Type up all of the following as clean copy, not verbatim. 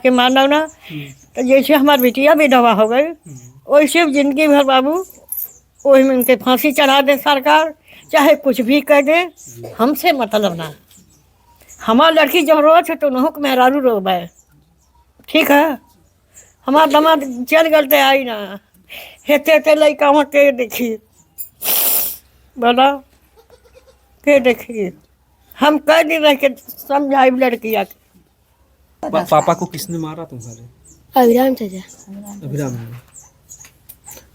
काट के मार दो ना, तो जैसे हमारी बिटिया विधवा हो गई वैसे जिंदगी भर बाबू वही में उनके फांसी चढ़ा दे सरकार, चाहे कुछ भी कर दे, हमसे मतलब ना। हमार लड़की जब रोज है तो नहुक मेहरारू रोबे, ठीक है। हमार दामाद चल गलते आई ना, हेते हेते लड़का के देखी बोला के देखी, हम कई दिन रह के समझाई लड़किया के। पापा को किसने मारा तुम्हारे? अभिराम चाचा। अभिराम ने।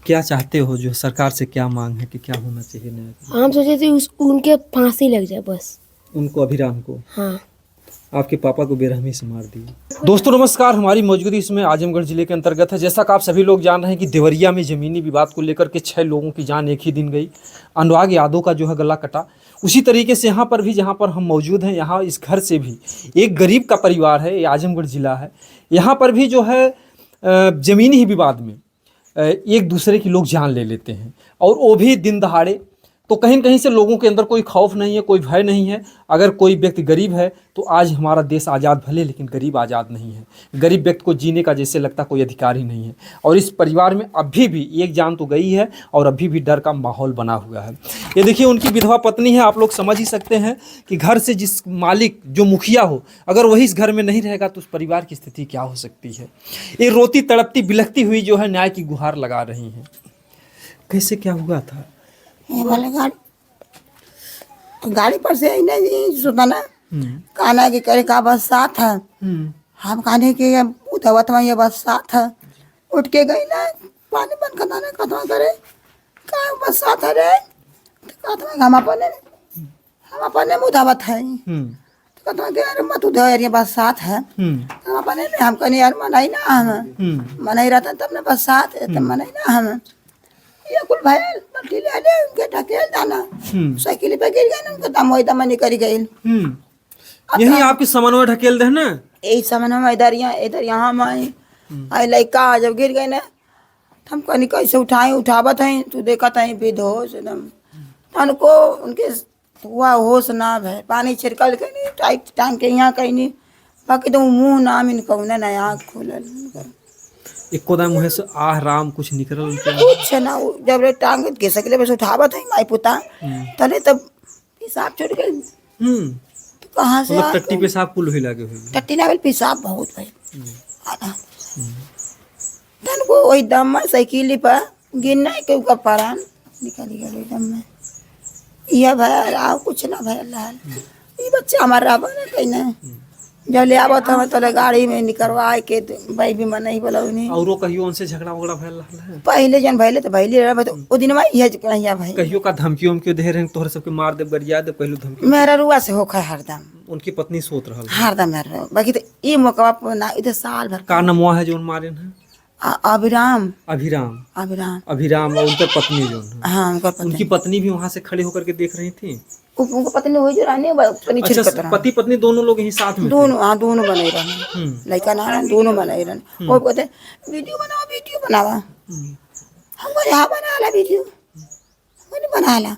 क्या चाहते हो, जो सरकार से क्या मांग है कि क्या होना चाहिए न्याय? हम सोचे थे उनके फांसी लग जाए बस। उनको, अभिराम को? हाँ। आपके पापा को बेरहमी से मार दिया। दोस्तों नमस्कार, हमारी मौजूदगी इसमें आजमगढ़ जिले के अंतर्गत है। जैसा कि आप सभी लोग जान रहे हैं कि देवरिया में ज़मीनी विवाद को लेकर के 6 लोगों की जान एक ही दिन गई। अनुराग यादव का जो है गला कटा। उसी तरीके से यहाँ पर भी, जहाँ पर हम मौजूद हैं, यहाँ इस घर से भी एक गरीब का परिवार है, ये आजमगढ़ ज़िला है। यहाँ पर भी जो है ज़मीनी ही विवाद में एक दूसरे की लोग जान ले लेते हैं, और वो भी दिन दहाड़े। तो कहीं न कहीं से लोगों के अंदर कोई खौफ नहीं है, कोई भय नहीं है। अगर कोई व्यक्ति गरीब है तो आज हमारा देश आज़ाद भले, लेकिन गरीब आज़ाद नहीं है। गरीब व्यक्ति को जीने का जैसे लगता कोई अधिकार ही नहीं है। और इस परिवार में अभी भी एक जान तो गई है और अभी भी डर का माहौल बना हुआ है। ये देखिए, उनकी विधवा पत्नी है। आप लोग समझ ही सकते हैं कि घर से जिस मालिक, जो मुखिया हो, अगर वही इस घर में नहीं रहेगा तो उस परिवार की स्थिति क्या हो सकती है। ये रोती तड़पती बिलखती हुई जो है न्याय की गुहार लगा रही हैं। कैसे क्या हुआ था? ये वाले गाड़ी पर से नहीं सुना कहना कि करे का बस साथ है। हम कहने के उधवत में ये बस साथ है। उठ के गई ना, पानी बंद करना ना कथवा करे का बस साथ है रे, तो कथवा हम अपने उधवत है, तो कथवा के यार मत उधव यार, ये बस साथ है। हम अपने में हम कहने यार मनाई ना, हम मनाई रहता तब ना बस साथ है, तब मनाई ना हम। ये कुल भाई बल्टी ले आले उनके ढकेल जाना, साइकिल पे गिर गए ना, उनका दम वही दम निकल गई। यही आपके सामानों में ढकेल दे ना, यही सामान में इधर यहाँ में आई लड़का जब गिर गए ना, हम कहनी कैसे उठाई, उठावत है तू देखा था बेहोश एकदम। तन को उनके हुआ होश ना भय, पानी छिड़कल के नहीं टाइट टांग के यहाँ कहीं नहीं, बाकी तो मुँह नाम इनको ना आँख खोलल, एक मुँह से आह राम कुछ निकल कुछ ना। जब रे टांग के सकले बस उठावत है माई पुता, तले तब पेशाब छोड़ गए। तो कहाँ से मतलब टट्टी पेशाब कुल हुई लगे हुए, टट्टी लागल पेशाब बहुत भाई। तन को वही दम में साइकिल पर गिरना के ऊपर परान निकल गए दम में। यह भाई आओ कुछ ना भाई अल्लाह, ये बच्चा हमारा रहा ना कहीं ना, जब ले आवत हम तो गाड़ी में निकलवाए के भाई भी मन नहीं बोला उन्हें। औरो कहियो उनसे झगड़ा वगड़ा भइल है? पहले जन भइले तो भइले रहा, तो ओ दिन में ये कहिया भाई कहियो का धमकी उमकी दे रहे तोहरे सबके मार दे गरिया दे, पहले धमकी मेरा रुआ से होखा हरदम। उनकी पत्नी सोत रहल हरदम मेरा, बाकी तो ये मौका ना इधर साल भर का नमवा है जो मारे हैं? अभिराम। अभिराम, अभिराम, अभिराम और उनकी पत्नी जो है। हाँ उनका पत्नी। उनकी पत्नी भी वहाँ से खड़े होकर के देख रही थी। उनको पत्नी हुई जो रहने पत्नी छिड़कत रहा। पति पत्नी दोनों लोग यही साथ में? दोनों, हाँ दोनों बने रहने, लड़का ना रहने, दोनों बने रहने। वो कहते वीडियो बनाओ, वीडियो बनावा। हमको यहाँ बना ला वीडियो, नहीं बना ला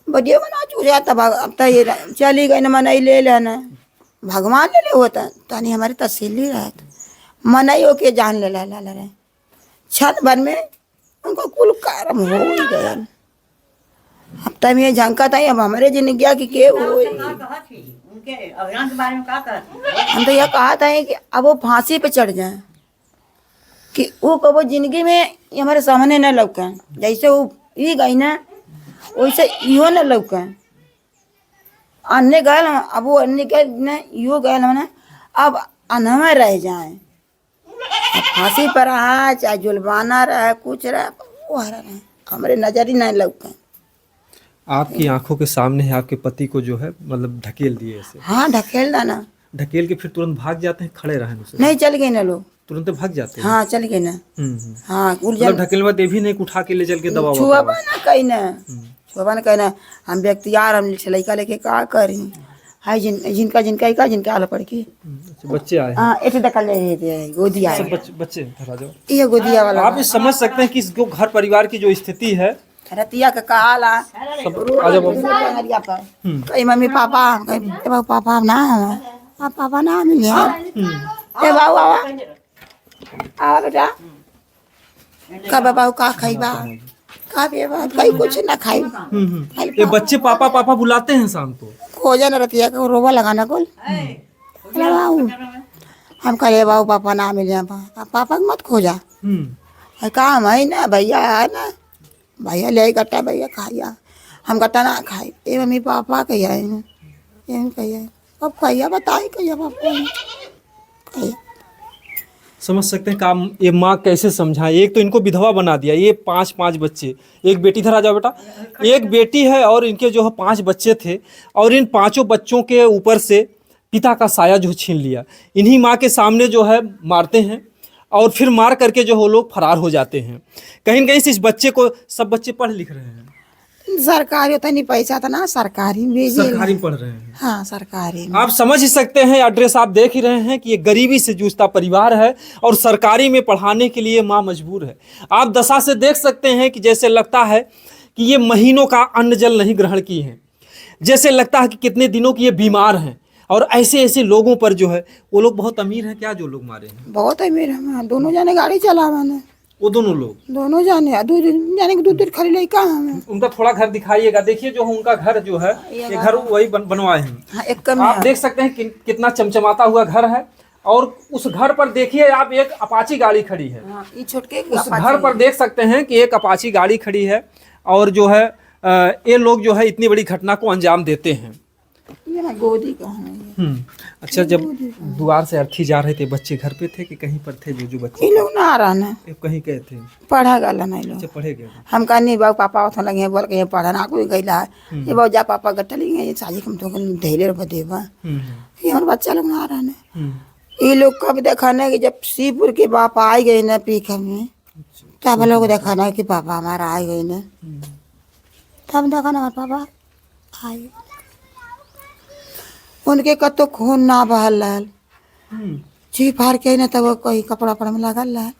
वीडियो बना चूजा। तब अब तो ये चली गई ना, मनाई ले लेना भगवान ले ले होता तानी हमारी तसल्ली रहत, मनाई हो के जान ले ला रहे। छत भर में उनको कुल कर्म हो ही गया। अब तब ये झंका था, अब हमारे जिंदगी की के हो। हम तो यह कहा था कि अब वो फांसी पे चढ़ जाए, कि वो कबो जिंदगी में हमारे सामने न लौके। जैसे वो ये गई ना, वैसे इहो न लौके। अन्य गए अब वो अन्य गए न, इहो गए ना, अब अनहमा रह जाए। फांसी पर रहा चाहे जुलवाना रहे, कुछ रहे, वो हरा रहे, हमारे नजर ही नहीं लौके। आपकी आंखों के सामने है, आपके पति को जो है मतलब ढकेल दिए ऐसे? हाँ ढकेल ना, ढकेल के फिर तुरंत भाग जाते हैं, खड़े रहे नहीं चल गए ना लोग, तुरंत भाग जाते हैं? हाँ चल गए ना। हाँ मतलब ढकेल में देवी नहीं उठा के ले चल के दबा छुआ ना कहीं ना, छुआ ना कहीं ना। हम व्यक्ति यार हम लड़का लेके का करी है, जिनका जिनका का जिनका आला पड़ के बच्चे आए। हाँ ऐसे दखल गोदिया बच्चे धरा ये गोदिया वाला। आप समझ सकते हैं कि जो घर परिवार की जो स्थिति है, रतिया का कहाला कहीं मम्मी पापा, कहीं पापा ना, पापा ना मिले। ए बाबू आ बेटा का बाबू का खाइबा का बेबा कई कुछ ना खाई ये बच्चे पापा पापा बुलाते हैं शाम को। खोजा न रतिया को रोवा लगाना कुल बाबू हम कहे बाबू पापा ना मिले पापा को मत खोजा काम है ना भैया है ना भैया ले गट्टा भैया खाइया हम गट्टा ना खाए ए मम्मी पापा कहिया एम कहिया अब कहिया बताई कहिया पापा कहिया समझ सकते हैं काम ये माँ कैसे समझाए। एक तो इनको विधवा बना दिया, ये पांच बच्चे, एक बेटी इधर आ जाओ बेटा, एक बेटी है और इनके जो है 5 बच्चे थे और इन 5 बच्चों के ऊपर से पिता का साया जो छीन लिया। इन्हीं माँ के सामने जो है मारते हैं और फिर मार करके जो वो लोग फरार हो जाते हैं। कहीं न कहीं से इस बच्चे को, सब बच्चे पढ़ लिख रहे हैं, सरकारी होता नहीं पैसा था ना सरकारी में भेजे सरकारी में पढ़ रहे हैं। हाँ सरकारी में। आप समझ ही सकते हैं, एड्रेस आप देख ही रहे हैं कि ये गरीबी से जूझता परिवार है और सरकारी में पढ़ाने के लिए माँ मजबूर है। आप दशा से देख सकते हैं कि जैसे लगता है कि ये महीनों का अन्न जल नहीं ग्रहण किए हैं, जैसे लगता है कि कितने दिनों की ये बीमार हैं। और ऐसे ऐसे लोगों पर जो है, वो लोग बहुत अमीर हैं क्या जो लोग मारे हैं? बहुत अमीर है, दोनों जाने गाड़ी चलावा ना, वो दोनों लोग दोनों जाने दूध जाने के दूध खरीद ले कहाँ हमें। उनका थोड़ा घर दिखाइएगा। देखिए जो उनका घर जो है, ये घर वही बनवाए हैं। हाँ, एक कम आप देख सकते हैं कितना चमचमाता हुआ घर है। और उस घर पर देखिए आप, एक अपाची गाड़ी खड़ी है। ये छोटके उस घर पर देख सकते हैं कि एक अपाची गाड़ी खड़ी है और जो है ये लोग जो है इतनी बड़ी घटना को अंजाम देते हैं। ये ना गोदी का है ये। अच्छा, जब द्वार से अर्थी जा रहे थे, बच्चे घर पे थे कि कहीं पर थे? जो बच्चे ये लोग ना आ रहा ना, ये कहीं गए थे, पढ़ा गला नहीं लोग। अच्छा पढ़े गए। हम कहा नहीं बाबू पापा उठा लगे बोल के पढ़ा ना कोई गईला है ये बाबू जा पापा गट्टा लेंगे ये साजी कम तो ढेले बदेवा ये और बच्चा लोग ना आ रहा ना। ये लोग कब देखाने कि जब सीपुर के पापा आई गए ना पीखा में, तब लोग देखाना कि पापा हमारा आ गए ना, तब देखा ना पापा आए। उनके कतो खून ना बहल जी फार के न तब कोई कपड़ा पर में लगल है।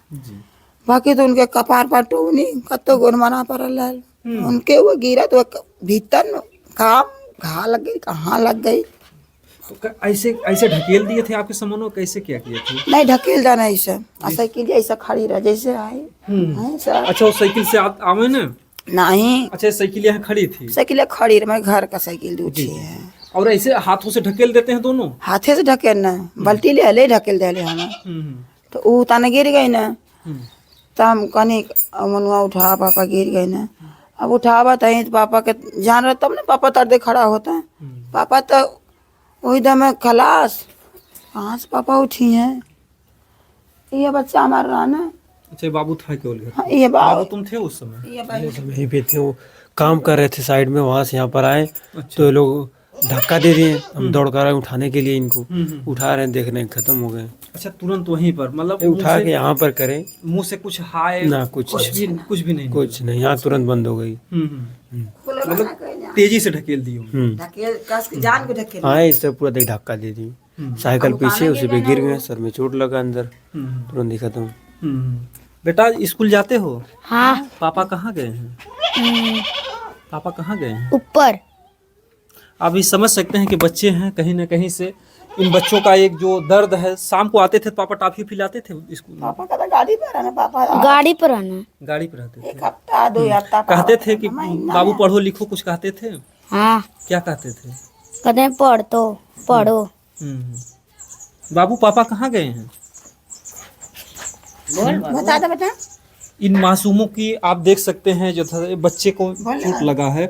बाकी तो उनके कपार पर टूनी कतो गुरमाना पड़ल है। उनके वो गिरा तो भीतर काम घा लग गई, कहाँ लग गई। तो ऐसे ऐसे ढकेल दिए थे आपके सामान? कैसे क्या किए थे? नहीं ढकेल जाना ऐसा, साइकिल ऐसा खड़ी रह जैसे आई। अच्छा वो साइकिल से आवे ना? नहीं, अच्छा साइकिल यहाँ खड़ी थी? साइकिल खड़ी रही, मैं घर का साइकिल दूसरी है। और ऐसे हाथों से ढकेल देते हैं दोनों? हाथे से ढकेल ना, बल्टी ले ढकेल दे हम। तो वो ताने गिर गई ना, तो हम कनी मनुआ उठा पापा गिर गए ना। अब उठावा तो पापा के जान रहा तब ना पापा तर दे खड़ा होता है। पापा तो वही दम खलास, कहाँ से पापा उठी हैं। ये बच्चा हमारा रहा ना। अच्छा बाबू था केवल घर? हाँ, ये बाबू तुम थे उस समय? वहीं पे थे, वो काम कर रहे थे साइड में, वहाँ से यहाँ पर आए। तो ये लोग धक्का दे दिए, हम दौड़ कर आए उठाने के लिए इनको। उठा रहे हैं, देख रहे हैं खत्म हो गए। अच्छा तुरंत वहीं पर, मतलब उठा के यहाँ पर करें, मुंह से कुछ हाय ना कुछ भी नहीं? कुछ नहीं, यहाँ तुरंत बंद हो गई। मतलब तेजी से ढकेल दी? ढकेल कस के जान को ढकेल। हाँ इससे पूरा देख धक्का दे दी। साइकिल पीछे, उसी पे गिर गए, सर में चोट लगा, अंदर तुरंत ही खत्म। बेटा स्कूल जाते हो? हाँ। पापा कहाँ गए हैं? पापा कहाँ गए हैं? ऊपर। आप ये समझ सकते हैं कि बच्चे हैं, कहीं ना कहीं से इन बच्चों का एक जो दर्द है। शाम को आते थे तो पापा टॉफी पिलाते थे स्कूल में? पापा का तो गाड़ी पर आना, पापा गाड़ी पर आना। गाड़ी पर आते थे? एक हफ्ता 2 हफ्ता कहते थे कि बाबू पढ़ो लिखो, कुछ कहते थे? हाँ, क्या कहते थे? कहते हैं पढ़ तो पढ़ो। बाबू पापा कहाँ गए हैं? बता दो बेटा। इन मासूमों की आप देख सकते हैं, जो था बच्चे को चोट लगा है।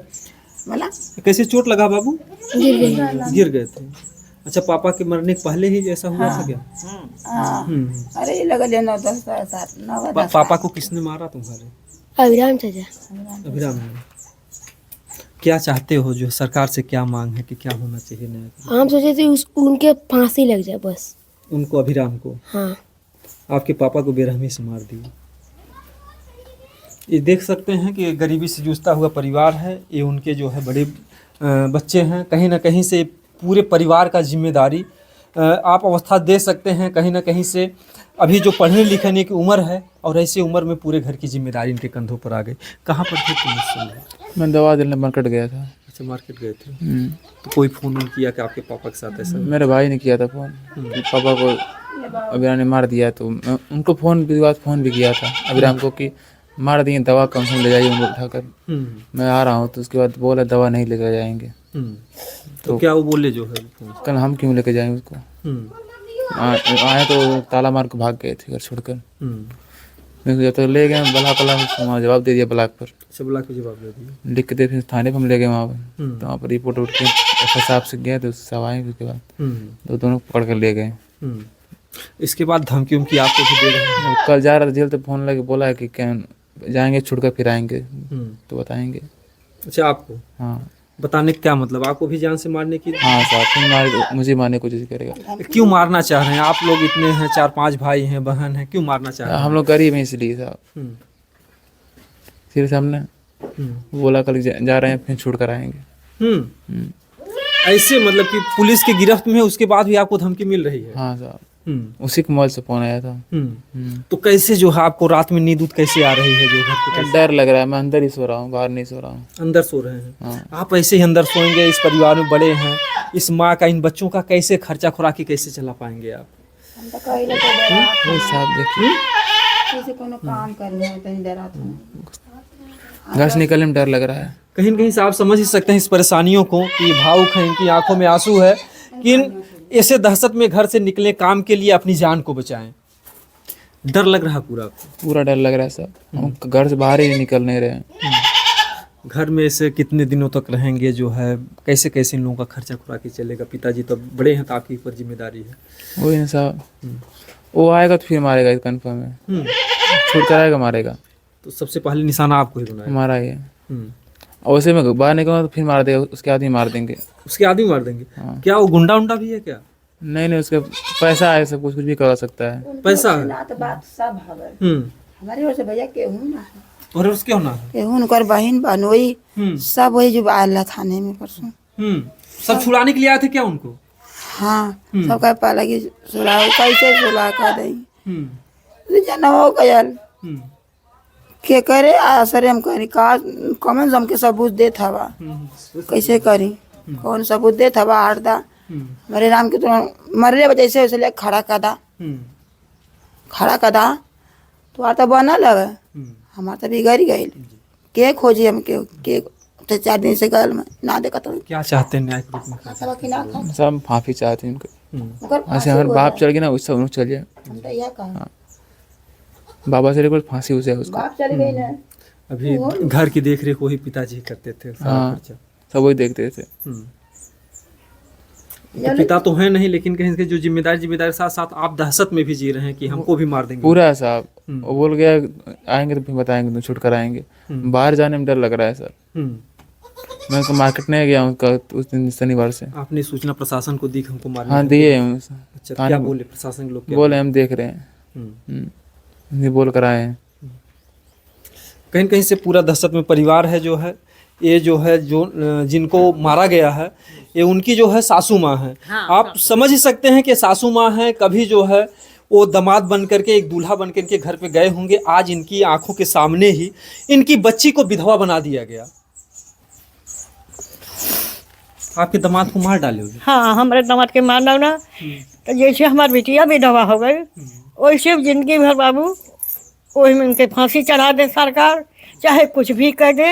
बोला कैसे चोट लगा बाबू? गिर गए थे। अच्छा पापा के मरने के पहले ही जैसा हुआ था क्या? अरे ये लगा लेना 10 7 9 10। पापा को किसने मारा तुम्हारे? अभिराम चाचा। अभिराम ने। क्या चाहते हो, जो सरकार से क्या मांग है कि क्या होना चाहिए नया? हम सोचे थे उनके फांसी लग जाए बस। उनको, अभिराम को? हाँ। आपके पापा को बेरहमी से मार दिया। ये देख सकते हैं कि गरीबी से जूझता हुआ परिवार है। ये उनके जो है बड़े बच्चे हैं। कहीं ना कहीं से पूरे परिवार का जिम्मेदारी आप अवस्था दे सकते हैं कहीं ना कहीं से। अभी जो पढ़ने लिखने की उम्र है और ऐसी उम्र में पूरे घर की जिम्मेदारी इनके कंधों पर आ गई। कहाँ पर थे तुम उस समय? मैं दवा दिलने मार्केट गया था। अच्छा, मार्केट गए थे। तो कोई फ़ोन वोन किया कि आपके पापा के साथ ऐसा? मेरे भाई ने किया था फ़ोन कि पापा को अभिराम ने मार दिया, तो मैं उनको फ़ोन भी किया था अभिराम को कि मार दिए, दवा कम से कम ले जाइए उनको उठाकर, मैं आ रहा हूँ। तो उसके बाद बोला दवा नहीं लेकर जाएंगे। तो क्या वो बोले जो है? कल हम क्यों लेकर जाएंगे उसको? आए तो ताला मार के भाग गए थे घर छोड़कर। जब तक ले गए ब्लॉक पर, जवाब दे दिया ब्लॉक पर। अच्छा, ब्लॉक पे जवाब दे दिया, लिख के दे, फिर थाने पर हम ले गए वहाँ पर। तो वहाँ पर रिपोर्ट उठ के साहब से गए, तो सब आए उसके बाद तो दोनों पकड़ कर ले गए। इसके बाद धमकी उमकी आपको भी दे रहे हैं? कल जा रहा था जेल, तो फोन लगे बोला है कि क्या जाएंगे छुड़कर फिर आएंगे तो बताएंगे। अच्छा, आपको? हाँ। बताने का क्या मतलब? आपको भी जान से मारने की? हाँ साहब, फिर मुझे मारने की कोशिश करेगा। क्यों मारना चाह रहे हैं? आप लोग इतने हैं, 4-5 भाई हैं, बहन हैं, क्यों मारना चाह रहे हैं? हम लोग गरीब हैं इसलिए साहब। फिर हमने बोला कल जा रहे हैं, फिर छुड़ कर आएंगे। ऐसे मतलब कि पुलिस के गिरफ्त में है, उसके बाद भी आपको धमकी मिल रही है? हाँ साहब, उसी के मोबाइल से फोन आया था। तो कैसे जो है आपको रात में नींद कैसे आ रही है? जो घर पे कैसे? डर लग रहा है, मैं अंदर ही सो रहा हूँ, बाहर नहीं सो रहा हूँ। अंदर सो रहे हैं? हाँ। आप ऐसे ही अंदर सोएंगे? इस परिवार में बड़े हैं, इस माँ का, इन बच्चों का कैसे खर्चा खुराकी कैसे चला पाएंगे आप? वही साहब देखिए, घर से निकलने में डर लग रहा है। कहीं न कहीं से आप समझ ही सकते हैं इस परेशानियों को कि भावुक हैं, इनकी आंखों में आंसू है कि ऐसे दहशत में घर से निकले काम के लिए, अपनी जान को बचाएं। डर लग रहा पूरा आपको? पूरा डर लग रहा है साहब, हम घर से बाहर ही नहीं निकल नहीं रहे हैं। घर में ऐसे कितने दिनों तक रहेंगे? जो है कैसे कैसे इन लोगों का खर्चा खुराकी चलेगा? पिताजी तो बड़े हैं, तो आपके ऊपर जिम्मेदारी है। वही ना साहब, वो आएगा तो फिर मारेगा, कन्फर्म है। छोड़ कर आएगा मारेगा। तो सबसे पहले निशाना आपको ही बनाया? हमारा ही है। और वैसे में बाहर निकलूंगा तो फिर मार देगा, उसके आदमी मार देंगे। उसके आदमी मार देंगे? हाँ। क्या वो गुंडा उंडा भी है क्या? नहीं, उसके पैसा है, सब कुछ भी करा सकता है। पैसा है? ना तो बात सब हवे हमारे ओर से भैया केहू ना है, और उसके होना है? केहू उनकर बहन बनोई सब वही जो आयल था थाने में परसों। सब छुड़ाने के लिए आए थे क्या उनको? हाँ, सब कह पाला कि सुलाओ, कैसे सुला कर दई जनवा गयल के करे आसरे हम करी का कमन जम के सबूत दे था, कैसे करी, कौन सबूत दे था हरदा मरे राम के तो मरले वजह से उसले खड़ा कदा तो आता बना लगे हमार तो बिगड़ गई। के खोजी हम के 4 दिन से गल में ना देखा तो क्या चाहते हैं न्याय के रूप में? सब माफी चाहते हैं उनको। ऐसे हमारे बाप चल गए ना, उससे उन्होंने चल जाए। बाबा से लेकर फांसी हो जाए उसको। बाप चल गई ना, अभी घर की देख रेख वही पिताजी करते थे सारा हाँ, खर्चा? सब वही देखते थे। तो पिता तो है नहीं, लेकिन कहीं से जो जिम्मेदारी साथ साथ आप दहशत में भी जी रहे हैं कि हमको भी मार देंगे पूरा है साहब। वो बोल गया आएंगे तो फिर बताएंगे, तो छुट कर आएंगे। बाहर जाने में डर लग रहा है सर। मैं तो मार्केट नहीं गया हूँ उस दिन शनिवार से। आपने सूचना प्रशासन को दी हमको मारने? हाँ दिए। अच्छा, क्या बोले प्रशासन के लोग? बोले हम देख रहे हैं, ये बोल कर आए हैं। कहीं कहीं से पूरा दहशत में परिवार है जो है। ये जो है जो जिनको मारा गया है ये उनकी जो है सासू माँ है। आप समझ ही सकते हैं कि सासू माँ है, कभी जो है वो दामाद बन करके, एक दूल्हा बन करके घर पे गए होंगे, आज इनकी आंखों के सामने ही इनकी बच्ची को विधवा बना दिया गया। आपके दामाद को मार डाले होंगे? हाँ, हमारे दामाद के मार डालना तो जैसे हमारी बिटिया विधवा हो गई वैसे जिंदगी भर बाबू वही में उनके फांसी चढ़ा दे सरकार, चाहे कुछ भी कह दे,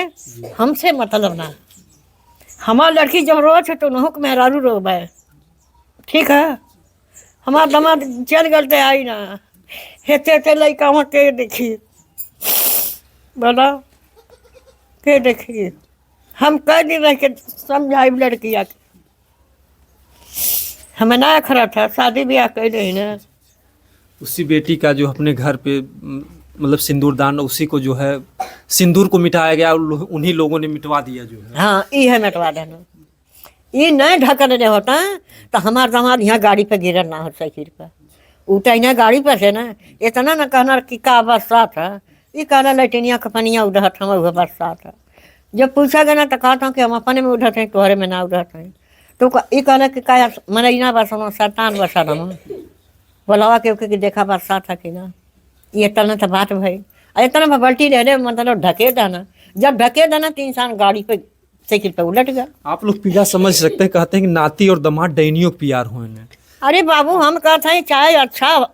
हमसे मतलब ना। हमार लड़की जब रोज है तो नहुक मेहरारू रोब है, ठीक है। हमार दामाद चल गलते आई ना हेते लड़का के देखी बोला के देखी, हम कह दिन रह के समझाई लड़किया के, हमें ना खरा था, शादी ब्याह कर रही ना। उसी बेटी का जो अपने घर पे मतलब सिंदूरदान, उसी को जो है सिंदूर को मिटाया गया, उन्हीं लोगों ने मिटवा दिया जो है। हाँ, ये है मिटवा देना। ये नहीं ढकन नहीं होता तो हमार दामाद यहाँ गाड़ी पे गिरल ना हो साइकिल पर, उठना गाड़ी पर से ना। इतना ना कहना कि का बरसात है, ये कहना लैटनिया का पनिया उधर हम वह बरसात है। जब पूछा गया ना तो कहा था कि हम अपने में उधर थे, तोहरे में ना उधर थे। तो ई कहला कि का मनैना बरसनो शैतान बरसनम बोलावा के देखा बरसात है कि ना, ये इतना तो बात भाई। इतना बल्टी रहे मतलब ढके देना, जब ढके देना तो इंसान गाड़ी पे साइकिल पे उलट गया। आप लोग पीड़ा समझ सकते हैं, कहते हैं कि नाती और दामाद डैनियों के प्यार हुए हैं। अरे बाबू हम कहते हैं चाहे अच्छा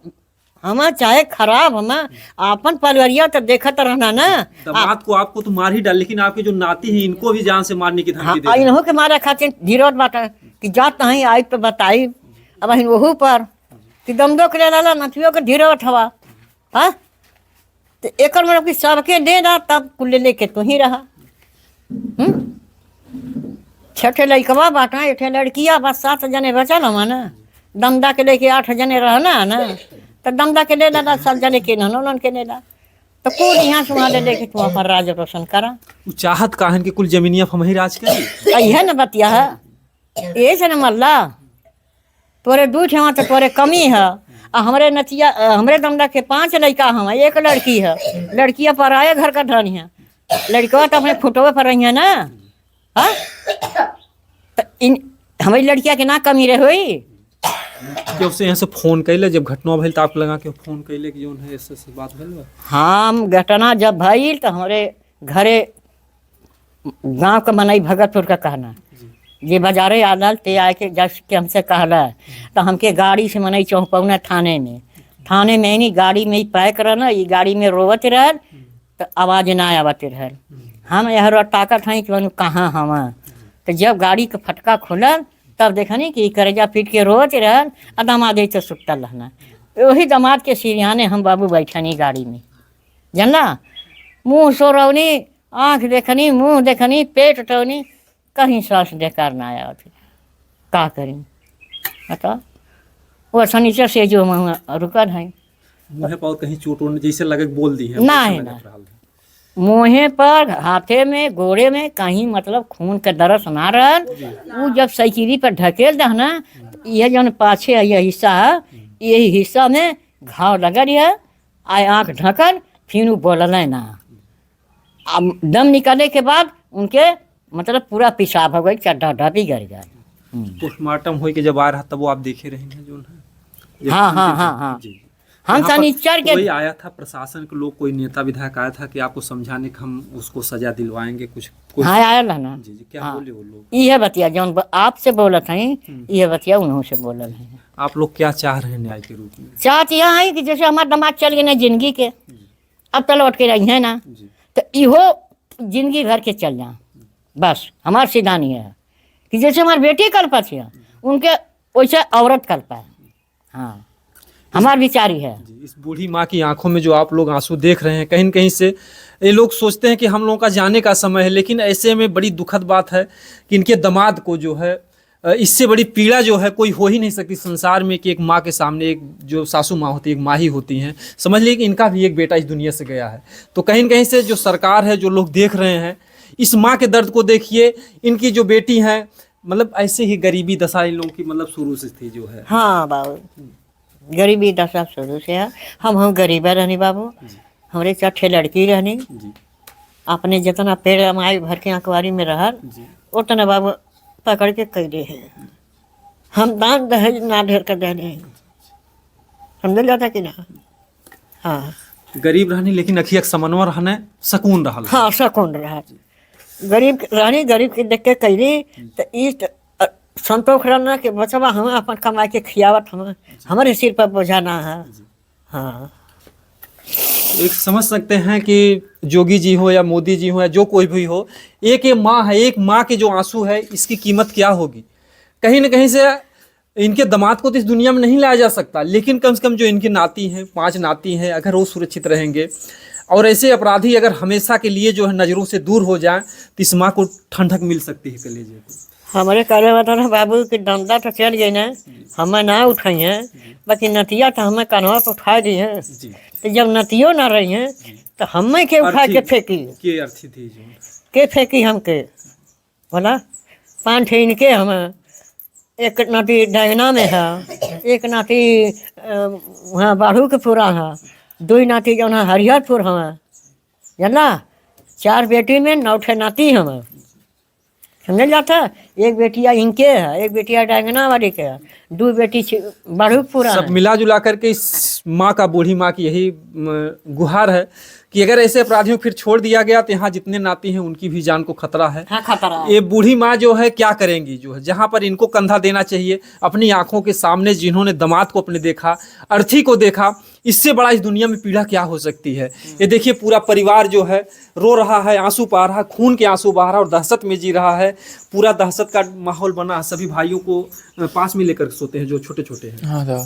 हम चाहे खराब, हम अपन परिवारिया तो देखत रहना ना। दामाद को आपको तो मार ही डाल, लेकिन आपके जो नाती हैं इनको भी जान से मारने की धमकी दे रहे हैं। इन्हों के मारे खातिर धीरज बाटा कि जात नहीं आई तो बताई, अब हिन वहू पर कि दमदो के लाला नथियों के धीरज हवा। हाँ तो एक मतलब कि सबके दे रहा तब कुल लेके तो ही रहा। छठे लड़कवा बाटा, एक लड़किया बस 7 जने बचल हम ना, दमदा के लेके 8 जने रहना ना, तो दमदा के ले ला 7 जने के नन के ले ला, तो कुल यहाँ से वहाँ ले लेके तू अपन राज रोशन करा। वो चाहत काहन के कुल जमीनिया हम ही राज करी। यही न बतिया है, ये से न मल्ला तोरे 2 ठेवा तो तोरे कमी है। हमरे नतिया हमरे दमदा के 5 लड़का हम, 1 लड़की है। लड़कियाँ पर आए घर का धनी है, लड़कियाँ तो अपने फुटवे पर रही है ना। हाँ तो इन हमारी लड़कियाँ के ना कमी रहे हुई। जब से यहाँ से फोन कैले, जब घटना भइल तो आप लगा के फोन कैले कि जोन है ऐसे बात भइल बा। हम घटना जब भइल तो हमारे घरे गांव का मनई भगतपुर का कहना ये बाजारे आदल ते आके जब के हमसे कहला तो हमके गाड़ी से मनई चौपौना थाने में ही गाड़ी में ही पैक रहना, ये गाड़ी में रोवत रहल तो आवाज़ ना आवत रहल। हम यह ताकत हैं कि कहाँ हम, तो जब गाड़ी का फटका खुलल तब देखनी कि करेजा पीट के रोवत रहल, आ दामाद तो सुतल रहना। वही दामाद के सिरियाने हम बाबू बैठनी गाड़ी में, जानला मुँह सोरवनी, आँख देखनी, मुँह देखनी, पेट उठौनी, कहीं सांस बेकार ना आया थे। का करी बता, वो शनिचर से जो रुकल है मुँह पर कहीं चोट वोट जैसे लगे बोल दी है ना है ना, मुँहे पर हाथे में गोड़े में कहीं मतलब खून का दरस ना रहल। वो जब साइकिली पर ढकेल दह ना, यह जौन पाछे यह हिस्सा है, यही हिस्सा में घाव लगल है। आए आँख ढकल, फिर वो बोलल ना। अब दम निकलने के बाद उनके मतलब पूरा पेशाब हो गई, चड्ढा ढापी गिर गया। पोस्टमार्टम हो के जब आ रहा तब वो आप देखे रहेंगे जो है। हाँ हाँ हाँ हाँ, जी। हम यहाँ पर शनिचर के कोई आया था प्रशासन के लोग, कोई नेता विधायक आया था कि आपको समझाने कि हम उसको सजा दिलवाएंगे कुछ? हाँ आया ना। जी जी, क्या हाँ। बोले वो लोग? यह बतिया जौन आपसे बोलत हैं, यह बतिया उन्हों से बोलल हैं। आप लोग क्या चाह रहे हैं न्याय के रूप में? चाहत यह है कि जैसे हमारा दिमाग चल गए ना जिंदगी के, अब तो लौट के रही है ना, जी। तो इहो जिंदगी भर के चल जाए। बस हमार सीधा नहीं है कि जैसे हमारी बेटी कल्पा थी उनके वैसे औरत कल्पा है। हाँ हमार विचारी है। जी, इस बूढ़ी माँ की आंखों में जो आप लोग आंसू देख रहे हैं, कहीं न कहीं से ये लोग सोचते हैं कि हम लोगों का जाने का समय है, लेकिन ऐसे में बड़ी दुखद बात है कि इनके दामाद को जो है इससे बड़ी पीड़ा जो है कोई हो ही नहीं सकती संसार में कि एक माँ के सामने एक जो सासू माँ होती है, एक माँ ही होती हैं। समझ लीजिए कि इनका भी एक बेटा इस दुनिया से गया है। तो कहीं न कहीं से जो सरकार है, जो लोग देख रहे हैं, इस माँ के दर्द को देखिए। इनकी जो बेटी हैं, मतलब ऐसे ही गरीबी दशा इन लोगों की मतलब शुरू से थी जो है। हाँ बाबू, गरीबी दशा शुरू से है। हम गरीबा रहनी बाबू, हमारे 4 लड़की रहनी, जी अपने जितना पेड़ माई भर के अखबारी में रहल जी उतना बाबू पकड़ के कैले है। हम दान दहेज ना ढेर कर देने, समझ जाता कि ना। हाँ गरीब रहनी लेकिन अखिया समन्वय रहने सकून रहल। हाँ सकून रहा। गरीब रहनी, गरीब के देख के कैली तो इस संतोष रहना कि बचवा हम अपन कमाई के खियावत, हम हमारे सिर पर बोझा ना है। हाँ एक समझ सकते हैं कि जोगी जी हो या मोदी जी हो या जो कोई भी हो, एक ये माँ है, एक माँ के जो आंसू है इसकी कीमत क्या होगी। कहीं ना कहीं से इनके दामाद को तो इस दुनिया में नहीं लाया जा सकता, लेकिन कम से कम जो इनकी नाती हैं, 5 नाती हैं, अगर वो सुरक्षित रहेंगे और ऐसे अपराधी अगर हमेशा के लिए जो है नज़रों से दूर हो जाए तो इस माँ को ठंडक मिल सकती है कलेजे को। हमारे करे बता ना बाबू कि दमदा तो चल गई ना, हमें ना उठाई हैं, बाकी नतिया तो हमें कन्हवा पर उठा दी हैं। तो जब नतियो ना रही हैं तो हमें के उठा के फेंकी, के अर्थी थी जो के फेंकी हमके बोला 5 ठे इनके हम, एक नाती डैगना में है, एक नाती वहाँ बाढ़ू के पूरा है, 2 नाती जो है हरिहरपुर हम, जानला 4 बेटी में 9 ठे नाती हम। समझ जाता। एक बेटिया इनके है, एक बेटिया डांगनावाड़ी के है, 2 बेटी बारूपुरा सब है। मिला जुला करके इस माँ का, बूढ़ी माँ की यही गुहार है कि अगर ऐसे अपराधियों को फिर छोड़ दिया गया तो यहाँ जितने नाती हैं उनकी भी जान को खतरा है। हाँ, खतरा है। ये बूढ़ी माँ जो है क्या करेंगी, जो है जहाँ पर इनको कंधा देना चाहिए अपनी आंखों के सामने, जिन्होंने दामाद को अपने देखा, अर्थी को देखा, इससे बड़ा इस दुनिया में पीड़ा क्या हो सकती है। ये देखिए पूरा परिवार जो है रो रहा है, आंसू बहा रहा है, खून के आंसू बहा रहा है और दहशत में जी रहा है। पूरा दहशत का माहौल बना है। सभी भाइयों को पास में लेकर सोते हैं जो छोटे छोटे हैं। हाँ था,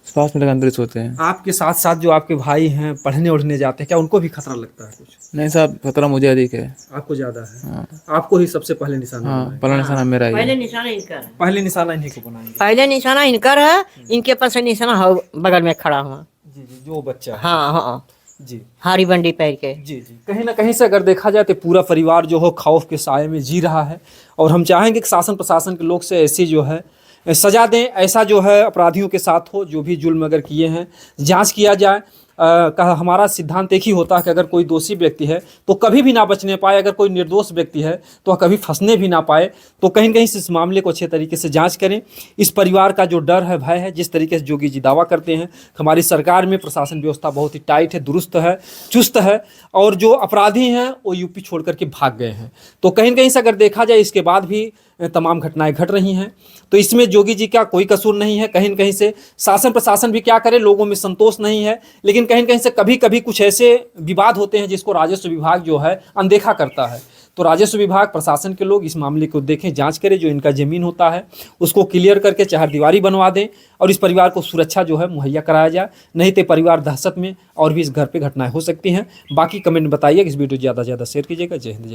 पास में लगा अंदर ही सोते हैं। आपके साथ साथ जो आपके भाई हैं पढ़ने उढ़ने जाते हैं, क्या उनको भी खतरा लगता है कुछ? नहीं साहब, खतरा मुझे अधिक है। आपको ज्यादा है? हाँ, आपको ही सबसे पहले निशाना हाँ, बना है। पहला निशाना मेरा ही है। पहले निशाना इनका है, पहले निशाना इन्हीं को बनाएंगे। पहले निशाना इनकर है, इनके पास से निशाना हो बगल में खड़ा हुआ। जी जी, जो बच्चा है। हाँ हाँ, जी हारी बंडी पैर के। जी जी, कहीं ना कहीं से अगर देखा जाए तो पूरा परिवार जो हो खौफ के साए में जी रहा है। और हम चाहेंगे कि शासन प्रशासन के लोग से ऐसी जो है सजा दें, ऐसा जो है अपराधियों के साथ हो, जो भी जुल्म अगर किए हैं जांच किया जाए। हमारा सिद्धांत एक ही होता है कि अगर कोई दोषी व्यक्ति है तो कभी भी ना बचने पाए, अगर कोई निर्दोष व्यक्ति है तो कभी फंसने भी ना पाए। तो कहीं कहीं से इस मामले को अच्छे तरीके से जांच करें। इस परिवार का जो डर है, भय है, जिस तरीके से जोगी जी दावा करते हैं, हमारी सरकार में प्रशासन व्यवस्था बहुत ही टाइट है, दुरुस्त है, चुस्त है, और जो अपराधी हैं वो यूपी छोड़ करके भाग गए हैं। तो कहीं न कहीं से अगर देखा जाए इसके बाद भी तमाम घटनाएं घट रही हैं। तो इसमें जोगी जी का कोई कसूर नहीं है। कहीं न कहीं से शासन प्रशासन भी क्या करे, लोगों में संतोष नहीं है। लेकिन कहीं न कहीं से कभी कभी कुछ ऐसे विवाद होते हैं जिसको राजस्व विभाग जो है अनदेखा करता है। तो राजस्व विभाग, प्रशासन के लोग इस मामले को देखें, जांच करें, जो इनका ज़मीन होता है उसको क्लियर करके चहारदीवारी बनवा दें और इस परिवार को सुरक्षा जो है मुहैया कराया जाए। नहीं तो परिवार दहशत में और भी इस घर पे घटनाएं हो सकती हैं। बाकी कमेंट बताइए, इस वीडियो ज़्यादा से ज़्यादा शेयर कीजिएगा। जय हिंद, जय